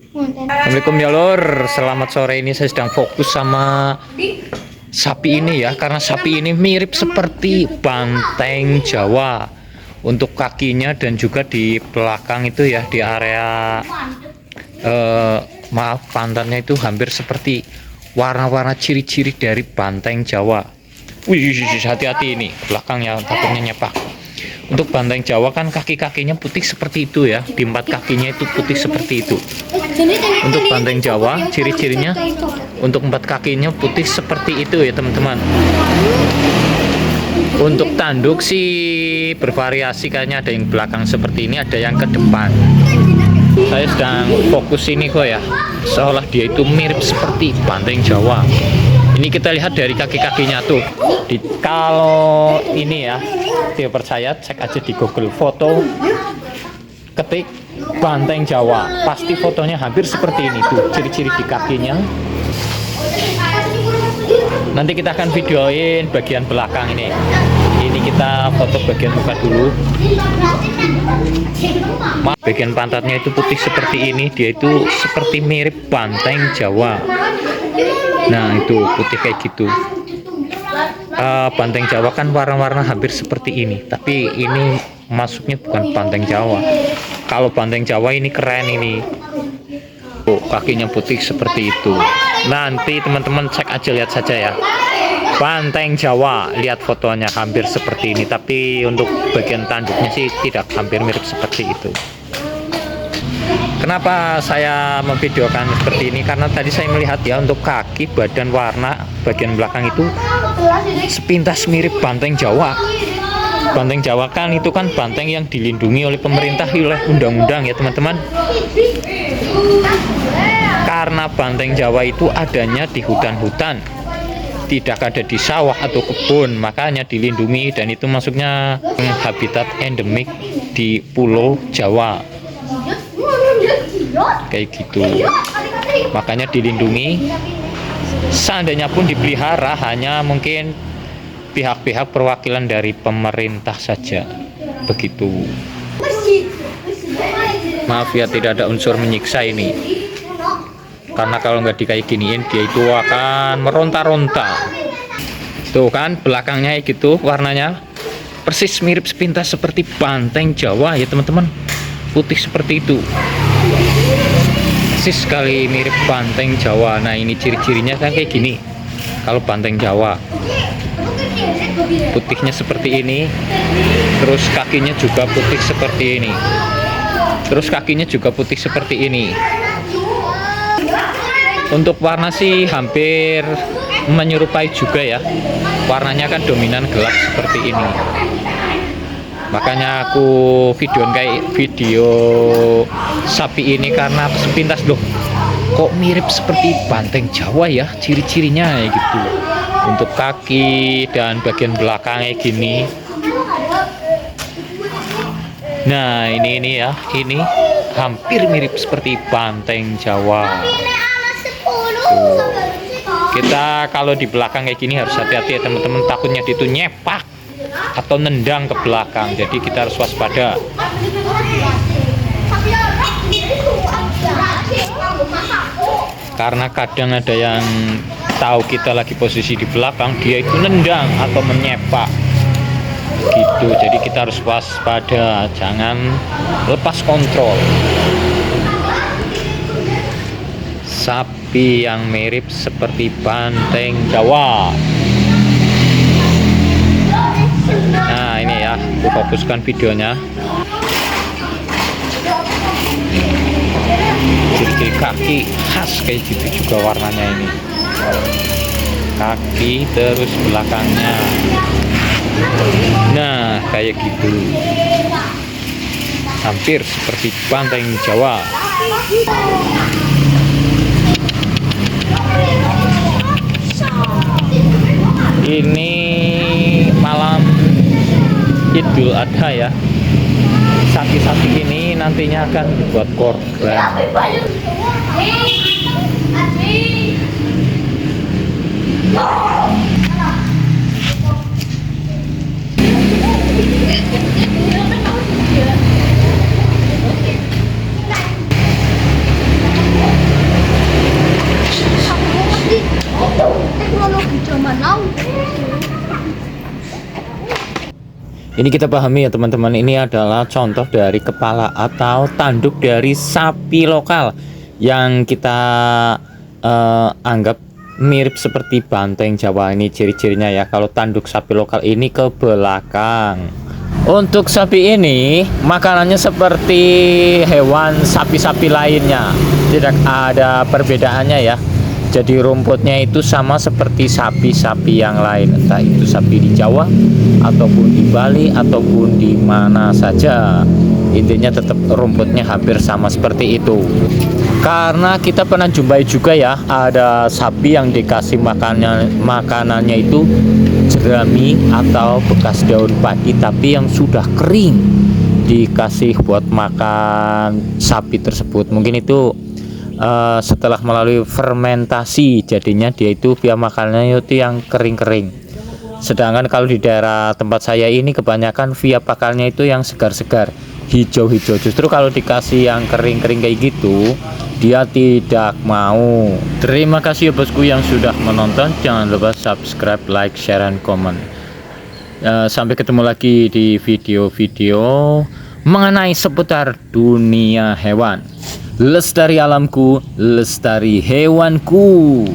Assalamualaikum ya lor, selamat sore. Ini saya sedang fokus sama sapi ini ya, karena sapi ini mirip seperti banteng Jawa untuk kakinya dan juga di belakang itu ya, di area maaf, pantatnya itu hampir seperti warna-warna ciri-ciri dari banteng Jawa. Wih, hati-hati ini belakangnya takutnya nyepak. Untuk banteng Jawa kan kaki-kakinya putih seperti itu ya, di empat kakinya itu putih seperti itu. Untuk banteng Jawa ciri-cirinya untuk empat kakinya putih seperti itu ya teman-teman. Untuk tanduk sih bervariasi, kayaknya ada yang belakang seperti ini, ada yang ke depan. Saya sedang fokus ini kok ya, seolah dia itu mirip seperti banteng Jawa. Ini kita lihat dari kaki-kakinya tuh. Kalau ini ya, tidak percaya, cek aja di Google foto, ketik banteng Jawa, pasti fotonya hampir seperti ini tuh, ciri-ciri di kakinya. Nanti kita akan videoin bagian belakang ini. Ini kita foto bagian muka dulu. Bagian pantatnya itu putih seperti ini, dia itu seperti mirip banteng Jawa. Nah itu putih kayak gitu. Banteng Jawa kan warna-warna hampir seperti ini, tapi ini masuknya bukan banteng Jawa. Kalau banteng Jawa ini keren ini. Oh, kakinya putih seperti itu. Nanti teman-teman cek aja, lihat saja ya. Banteng Jawa, lihat fotonya hampir seperti ini, tapi untuk bagian tanduknya sih tidak hampir mirip seperti itu. Kenapa saya memvideokan seperti ini? Karena tadi saya melihat ya, untuk kaki, badan, warna bagian belakang itu sepintas mirip banteng Jawa. Banteng Jawa kan itu kan banteng yang dilindungi oleh pemerintah, oleh undang-undang ya teman-teman. Karena banteng Jawa itu adanya di hutan-hutan, tidak ada di sawah atau kebun, makanya dilindungi, dan itu masuknya habitat endemik di Pulau Jawa. Kayak gitu. Makanya dilindungi. Seandainya pun dipelihara, hanya mungkin pihak-pihak perwakilan dari pemerintah saja. Begitu. Maaf ya, tidak ada unsur menyiksa ini. Karena kalau nggak kayak giniin, dia itu akan meronta-ronta. Tuh kan belakangnya gitu, warnanya persis mirip sepintas seperti banteng Jawa ya teman-teman. Putih seperti itu, persis sekali mirip banteng Jawa. Nah ini ciri-cirinya kan kayak gini. Kalau banteng Jawa putihnya seperti ini, terus kakinya juga putih seperti ini, terus kakinya juga putih seperti ini. Untuk warna sih hampir menyerupai juga ya, warnanya kan dominan gelap seperti ini. Makanya aku videoin kayak video sapi ini, karena sepintas loh kok mirip seperti banteng Jawa ya, ciri-cirinya ya gitu. Untuk kaki dan bagian belakangnya gini. Nah ini ya, ini hampir mirip seperti banteng Jawa. Tuh. Kita kalau di belakang kayak gini harus hati-hati ya teman-teman, takutnya itu nyepak atau nendang ke belakang, jadi kita harus waspada. Karena kadang ada yang tahu kita lagi posisi di belakang, dia itu nendang atau menyepak gitu, jadi kita harus waspada, jangan lepas kontrol. Sapi yang mirip seperti banteng Jawa. Nah ini ya, aku fokuskan videonya. Ciri-ciri kaki khas kayak gitu juga warnanya ini. Kaki terus belakangnya. Nah kayak gitu, hampir seperti banteng Jawa. Ini malam Idul Adha ya, sapi-sapi ini nantinya akan dibuat korban. Ini kita pahami ya teman-teman, ini adalah contoh dari kepala atau tanduk dari sapi lokal yang kita anggap mirip seperti banteng Jawa. Ini ciri-cirinya ya, kalau tanduk sapi lokal ini ke belakang. Untuk sapi ini makanannya seperti hewan sapi-sapi lainnya, tidak ada perbedaannya ya. Jadi rumputnya itu sama seperti sapi-sapi yang lain, entah itu sapi di Jawa ataupun di Bali ataupun di mana saja, intinya tetap rumputnya hampir sama seperti itu. Karena kita pernah jumpai juga ya, ada sapi yang dikasih makanannya itu jerami atau bekas daun padi tapi yang sudah kering, dikasih buat makan sapi tersebut. Mungkin itu setelah melalui fermentasi, jadinya dia itu via makanannya itu yang kering-kering. Sedangkan kalau di daerah tempat saya ini kebanyakan via pakannya itu yang segar-segar, hijau-hijau. Justru kalau dikasih yang kering-kering kayak gitu, dia tidak mau. Terima kasih ya bosku yang sudah menonton. Jangan lupa subscribe, like, share, dan komen. Sampai ketemu lagi di video-video mengenai seputar dunia hewan. Lestari alamku, lestari hewanku.